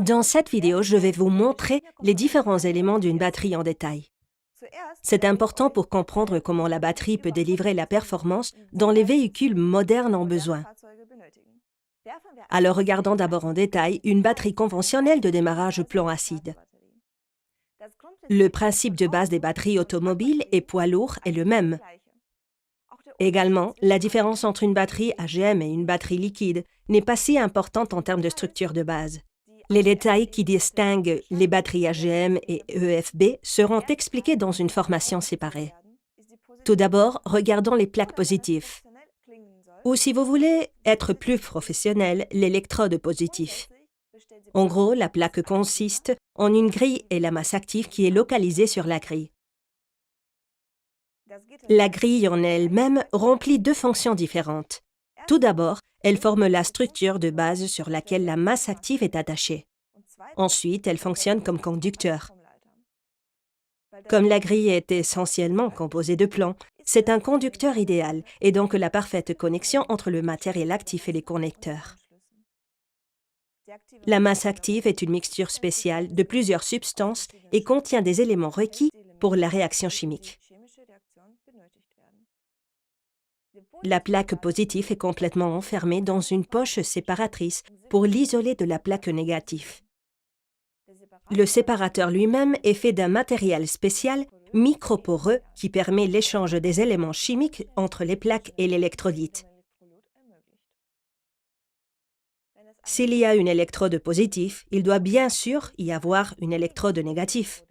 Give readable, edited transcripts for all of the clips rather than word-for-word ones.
Dans cette vidéo, je vais vous montrer les différents éléments d'une batterie en détail. C'est important pour comprendre comment la batterie peut délivrer la performance dont les véhicules modernes ont besoin. Alors regardons d'abord en détail une batterie conventionnelle de démarrage plomb acide. Le principe de base des batteries automobiles et poids lourds est le même. Également, la différence entre une batterie AGM et une batterie liquide n'est pas si importante en termes de structure de base. Les détails qui distinguent les batteries AGM et EFB seront expliqués dans une formation séparée. Tout d'abord, regardons les plaques positives. Ou si vous voulez être plus professionnel, l'électrode positif. En gros, la plaque consiste en une grille et la masse active qui est localisée sur la grille. La grille en elle-même remplit deux fonctions différentes. Tout d'abord, elle forme la structure de base sur laquelle la masse active est attachée. Ensuite, elle fonctionne comme conducteur. Comme la grille est essentiellement composée de plomb, c'est un conducteur idéal et donc la parfaite connexion entre le matériel actif et les connecteurs. La masse active est une mixture spéciale de plusieurs substances et contient des éléments requis pour la réaction chimique. La plaque positive est complètement enfermée dans une poche séparatrice pour l'isoler de la plaque négative. Le séparateur lui-même est fait d'un matériel spécial, microporeux, qui permet l'échange des éléments chimiques entre les plaques et l'électrolyte. S'il y a une électrode positive, il doit bien sûr y avoir une électrode négative.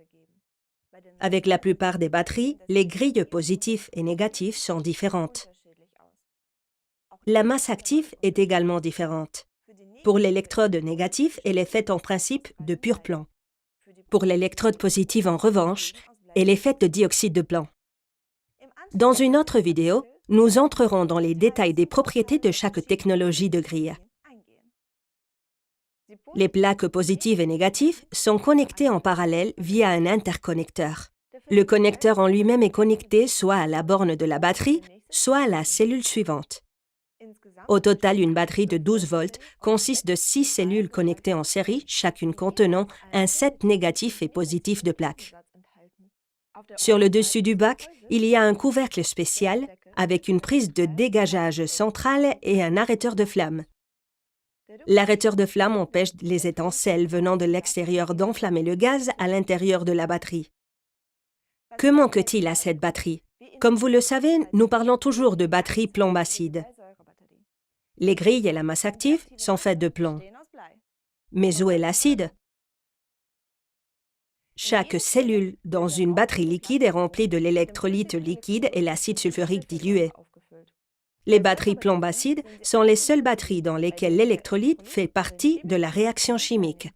Avec la plupart des batteries, les grilles positives et négatives sont différentes. La masse active est également différente. Pour l'électrode négative, elle est faite en principe de pur plomb. Pour l'électrode positive, en revanche, elle est faite de dioxyde de plomb. Dans une autre vidéo, nous entrerons dans les détails des propriétés de chaque technologie de grille. Les plaques positives et négatives sont connectées en parallèle via un interconnecteur. Le connecteur en lui-même est connecté soit à la borne de la batterie, soit à la cellule suivante. Au total, une batterie de 12 volts consiste de 6 cellules connectées en série, chacune contenant un set négatif et positif de plaques. Sur le dessus du bac, il y a un couvercle spécial avec une prise de dégageage centrale et un arrêteur de flamme. L'arrêteur de flamme empêche les étincelles venant de l'extérieur d'enflammer le gaz à l'intérieur de la batterie. Que manque-t-il à cette batterie? Comme vous le savez, nous parlons toujours de batterie plomb acide. Les grilles et la masse active sont faites de plomb. Mais où est l'acide? Chaque cellule dans une batterie liquide est remplie de l'électrolyte liquide et l'acide sulfurique dilué. Les batteries plomb acide sont les seules batteries dans lesquelles l'électrolyte fait partie de la réaction chimique.